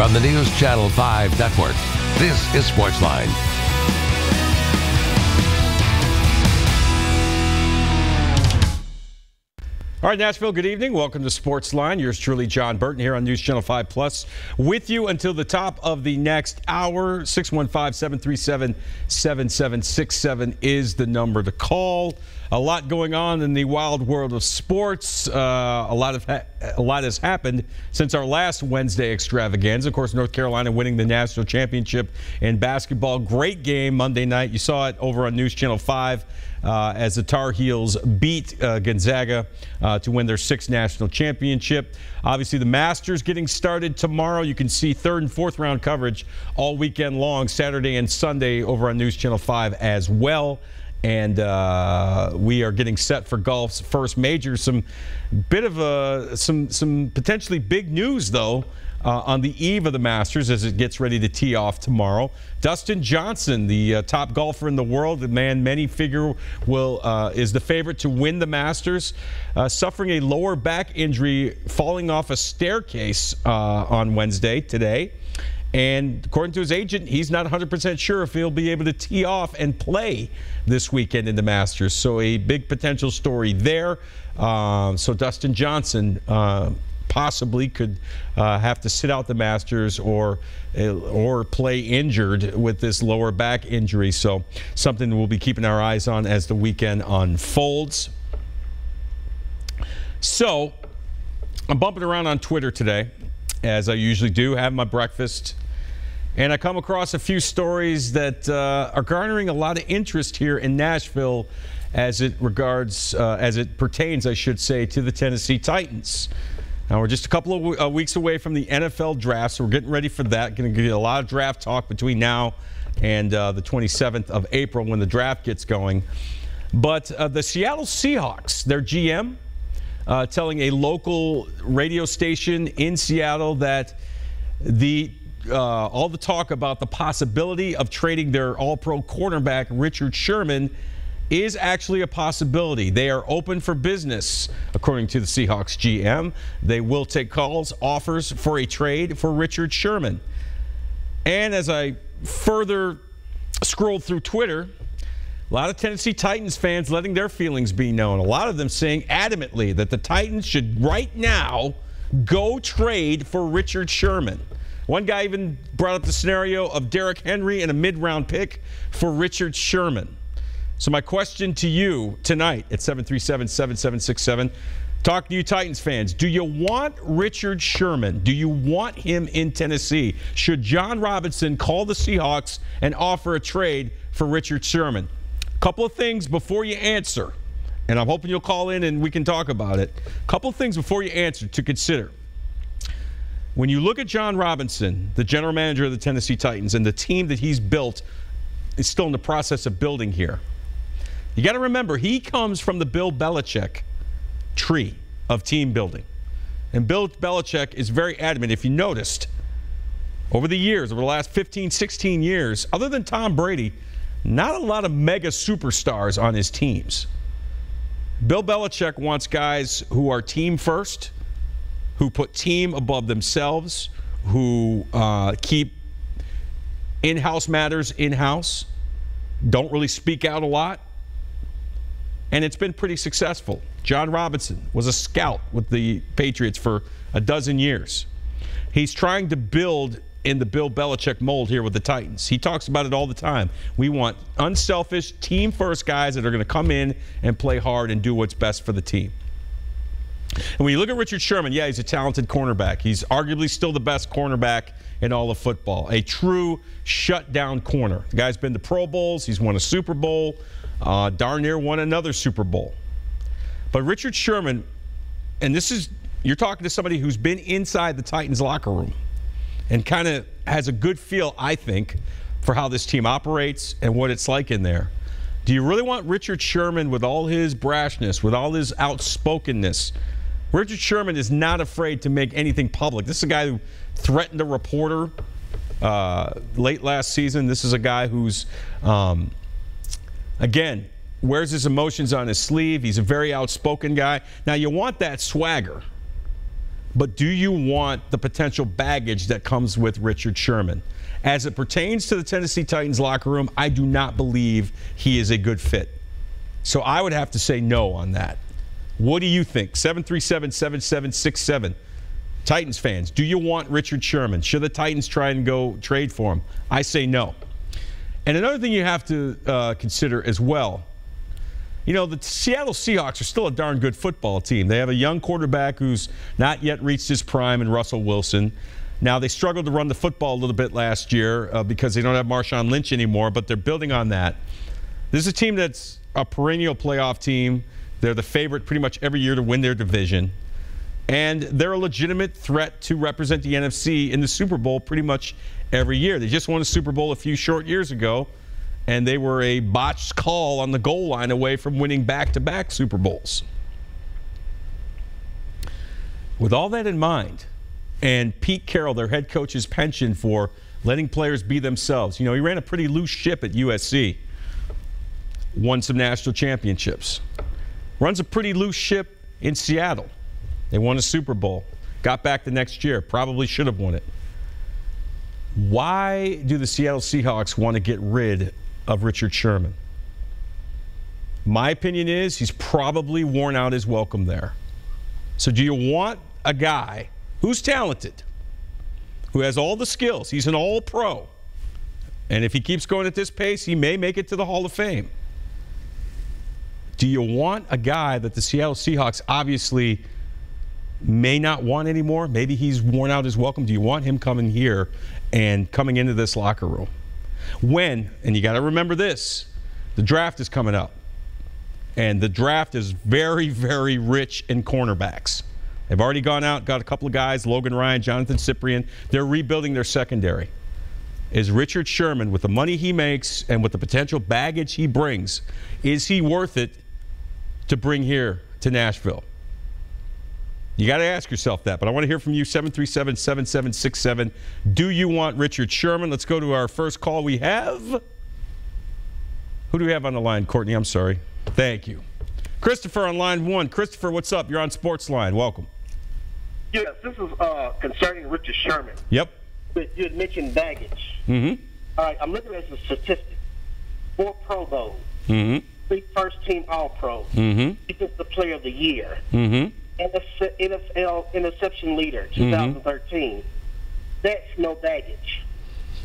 From the News Channel 5 network, this is SportsLine. All right, Nashville, good evening. Welcome to SportsLine. Yours truly, Jon Burton, here on News Channel 5 Plus, with you until the top of the next hour. 615-737-7767 is the number to call. A lot going on in the wild world of sports. A lot has happened since our last Wednesday extravaganza. Of course, North Carolina winning the national championship in basketball. Great game Monday night. You saw it over on News Channel 5 as the Tar Heels beat Gonzaga to win their sixth national championship. Obviously, the Masters getting started tomorrow. You can see third and fourth round coverage all weekend long, Saturday and Sunday over on News Channel 5 as well. And we are getting set for golf's first major. Some potentially big news, though, on the eve of the Masters as it gets ready to tee off tomorrow. Dustin Johnson, the top golfer in the world, the man many figure is the favorite to win the Masters, suffering a lower back injury falling off a staircase on Wednesday today. And according to his agent, he's not 100% sure if he'll be able to tee off and play this weekend in the Masters. So a big potential story there. So Dustin Johnson possibly could have to sit out the Masters or play injured with this lower back injury. So something we'll be keeping our eyes on as the weekend unfolds. So I'm bumping around on Twitter today, as I usually do, have my breakfast, and I come across a few stories that are garnering a lot of interest here in Nashville as it pertains, I should say, to the Tennessee Titans. Now, we're just a couple of weeks away from the NFL draft, so we're getting ready for that. Going to get a lot of draft talk between now and the 27th of April when the draft gets going. But the Seattle Seahawks, their GM, telling a local radio station in Seattle that all the talk about the possibility of trading their all-pro cornerback Richard Sherman is actually a possibility. They are open for business, according to the Seahawks GM. They will take calls, offers for a trade for Richard Sherman. And as I further scrolled through Twitter, a lot of Tennessee Titans fans letting their feelings be known. A lot of them saying adamantly that the Titans should right now go trade for Richard Sherman. One guy even brought up the scenario of Derrick Henry and a mid-round pick for Richard Sherman. So my question to you tonight at 737-7767, talk to you Titans fans. Do you want Richard Sherman? Do you want him in Tennessee? Should Jon Robinson call the Seahawks and offer a trade for Richard Sherman? Couple of things before you answer, and I'm hoping you'll call in and we can talk about it. Couple of things before you answer to consider. When you look at Jon Robinson, the general manager of the Tennessee Titans, and the team that he's built is still in the process of building here, you got to remember he comes from the Bill Belichick tree of team building. And Bill Belichick is very adamant. If you noticed, over the last 15, 16 years, other than Tom Brady, not a lot of mega superstars on his teams. Bill Belichick wants guys who are team first, who put team above themselves, who keep in-house matters in-house, don't really speak out a lot, and it's been pretty successful. Jon Robinson was a scout with the Patriots for a dozen years. He's trying to build in the Bill Belichick mold here with the Titans. He talks about it all the time. We want unselfish, team-first guys that are going to come in and play hard and do what's best for the team. And when you look at Richard Sherman, yeah, he's a talented cornerback. He's arguably still the best cornerback in all of football. A true shutdown corner. The guy's been to Pro Bowls. He's won a Super Bowl. Darn near won another Super Bowl. But Richard Sherman, and you're talking to somebody who's been inside the Titans locker room and kind of has a good feel, I think, for how this team operates and what it's like in there. Do you really want Richard Sherman with all his brashness, with all his outspokenness? Richard Sherman is not afraid to make anything public. This is a guy who threatened a reporter late last season. This is a guy who's, again, wears his emotions on his sleeve. He's a very outspoken guy. Now, you want that swagger. But do you want the potential baggage that comes with Richard Sherman? As it pertains to the Tennessee Titans locker room, I do not believe he is a good fit. So I would have to say no on that. What do you think? 737-7767. Titans fans, do you want Richard Sherman? Should the Titans try and go trade for him? I say no. And another thing you have to consider as well, you know, the Seattle Seahawks are still a darn good football team. They have a young quarterback who's not yet reached his prime in Russell Wilson. Now, they struggled to run the football a little bit last year because they don't have Marshawn Lynch anymore, but they're building on that. This is a team that's a perennial playoff team. They're the favorite pretty much every year to win their division. And they're a legitimate threat to represent the NFC in the Super Bowl pretty much every year. They just won a Super Bowl a few short years ago, and they were a botched call on the goal line away from winning back-to-back Super Bowls. With all that in mind, and Pete Carroll, their head coach's penchant for letting players be themselves. You know, he ran a pretty loose ship at USC. Won some national championships. Runs a pretty loose ship in Seattle. They won a Super Bowl. Got back the next year. Probably should have won it. Why do the Seattle Seahawks want to get rid of Richard Sherman? My opinion is he's probably worn out his welcome there. So do you want a guy who's talented, who has all the skills? He's an all-pro. And if he keeps going at this pace, he may make it to the Hall of Fame. Do you want a guy that the Seattle Seahawks obviously may not want anymore? Maybe he's worn out his welcome. Do you want him coming here and coming into this locker room? When, and you got to remember this, the draft is coming up. And the draft is very, very rich in cornerbacks. They've already gone out, got a couple of guys, Logan Ryan, Jonathan Cyprien. They're rebuilding their secondary. Is Richard Sherman, with the money he makes and with the potential baggage he brings, is he worth it to bring here to Nashville? You got to ask yourself that. But I want to hear from you, 737-7767. Do you want Richard Sherman? Let's go to our first call. We have, who do we have on the line, Courtney? I'm sorry. Thank you. Christopher on line one. Christopher, what's up? You're on SportsLine. Welcome. Yes, this is concerning Richard Sherman. Yep. You had mentioned baggage. Mm-hmm. All right, I'm looking at the statistics. 4 Pro Bowls. Mm-hmm. 3 first-team All-Pro. Mm-hmm. Defensive Player of the Year. Mm-hmm. And the NFL Interception Leader, 2013. Mm-hmm. That's no baggage.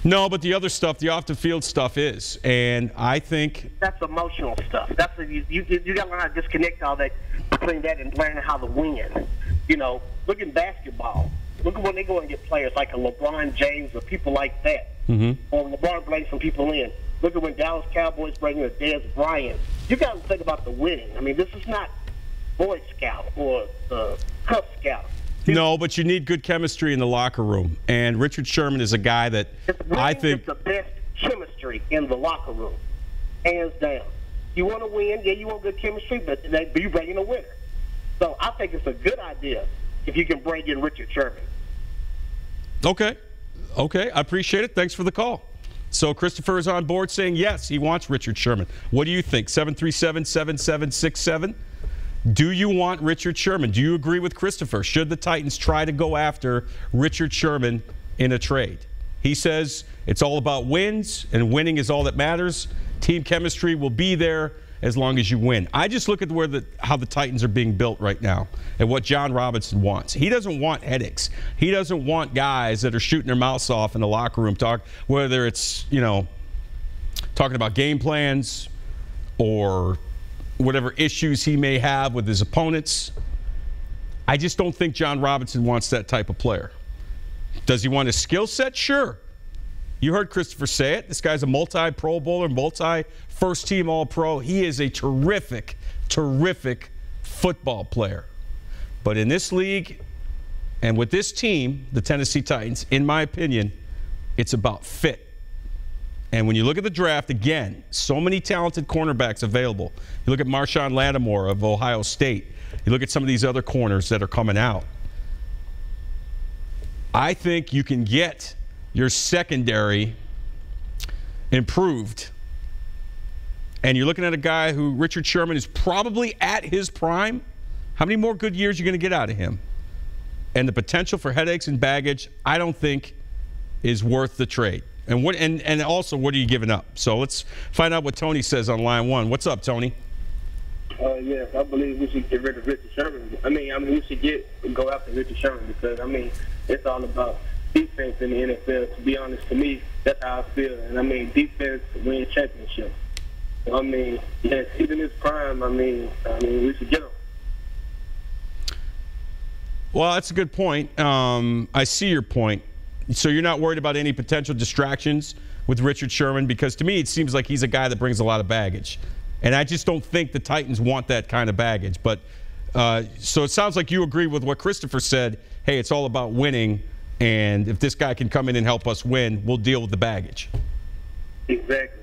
No, but the other stuff, the off-the-field stuff is. And I think that's emotional stuff. That's you got to learn how to disconnect all that between that and learning how to win. You know, look at basketball. Look at when they go and get players like a LeBron James or people like that. Mm-hmm. Or LeBron brings some people in. Look at when Dallas Cowboys bring in Dez Bryant. You got to think about the winning. I mean, this is not Boy Scout or Cub Scout. No, but you need good chemistry in the locker room. And Richard Sherman is a guy that I think is the best chemistry in the locker room, hands down. You want to win, yeah, you want good chemistry, but you bring in a winner. So I think it's a good idea if you can bring in Richard Sherman. Okay, I appreciate it. Thanks for the call. So Christopher is on board saying yes, he wants Richard Sherman. What do you think? 737-7767. Do you want Richard Sherman? Do you agree with Christopher? Should the Titans try to go after Richard Sherman in a trade? He says it's all about wins, and winning is all that matters. Team chemistry will be there as long as you win. I just look at how the Titans are being built right now and what Jon Robinson wants. He doesn't want headaches. He doesn't want guys that are shooting their mouths off in the locker room, whether it's, talking about game plans or whatever issues he may have with his opponents. I just don't think Jon Robinson wants that type of player. Does he want a skill set? Sure. You heard Christopher say it. This guy's a multi-Pro Bowler, multi-first-team All-Pro. He is a terrific, terrific football player. But in this league and with this team, the Tennessee Titans, in my opinion, it's about fit. And when you look at the draft, again, so many talented cornerbacks available. You look at Marshawn Lattimore of Ohio State. You look at some of these other corners that are coming out. I think you can get your secondary improved. And you're looking at a guy who, Richard Sherman, is probably at his prime. How many more good years are you going to get out of him? and the potential for headaches and baggage, I don't think is worth the trade. And also, what are you giving up? So let's find out what Tony says on line one. What's up, Tony? Yes, I believe we should get rid of Richard Sherman. We should go after Richard Sherman because, it's all about defense in the NFL. To be honest, to me, that's how I feel. And, defense wins championships. Yes, he's in his prime. We should get him. Well, that's a good point. I see your point. So you're not worried about any potential distractions with Richard Sherman? Because to me, it seems like he's a guy that brings a lot of baggage. And I just don't think the Titans want that kind of baggage. But so it sounds like you agree with what Christopher said. Hey, it's all about winning. And if this guy can come in and help us win, we'll deal with the baggage. Exactly.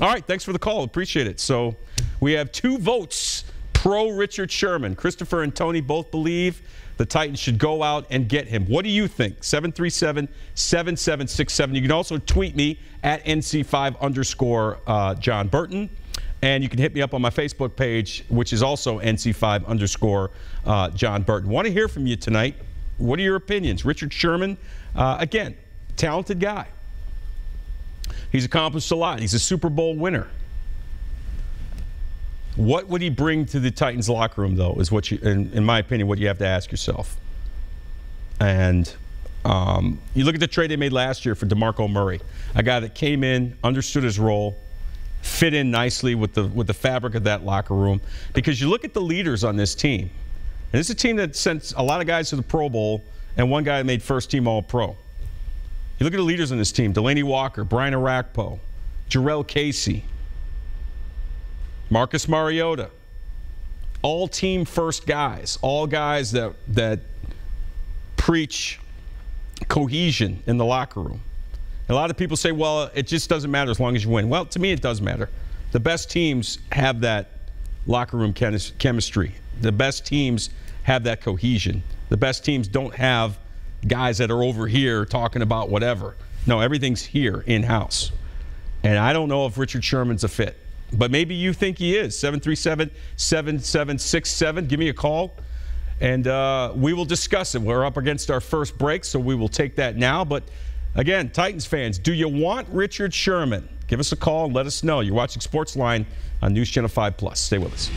All right. Thanks for the call. Appreciate it. So we have 2 votes pro Richard Sherman. Christopher and Tony both believe the Titans should go out and get him. What do you think? 737-7767. You can also tweet me at NC5_Jon Burton. And you can hit me up on my Facebook page, which is also NC5_Jon Burton. Want to hear from you tonight. What are your opinions? Richard Sherman, again, talented guy. He's accomplished a lot. He's a Super Bowl winner. What would he bring to the Titans locker room, though, is what you, in my opinion, what you have to ask yourself. And you look at the trade they made last year for DeMarco Murray, a guy that came in, understood his role, fit in nicely with the fabric of that locker room. Because you look at the leaders on this team, and this is a team that sent a lot of guys to the Pro Bowl and one guy that made first-team All-Pro. You look at the leaders on this team, Delaney Walker, Brian Arakpo, Jarrell Casey, Marcus Mariota, all team first guys, all guys that preach cohesion in the locker room. A lot of people say, well, it just doesn't matter as long as you win. Well, to me, it does matter. The best teams have that locker room chemistry. The best teams have that cohesion. The best teams don't have guys that are over here talking about whatever. No, everything's here in-house. And I don't know if Richard Sherman's a fit. But maybe you think he is. 737-7767. Give me a call, and we will discuss it. We're up against our first break, so we will take that now. But, again, Titans fans, do you want Richard Sherman? Give us a call and let us know. You're watching SportsLine on News Channel 5+. Stay with us.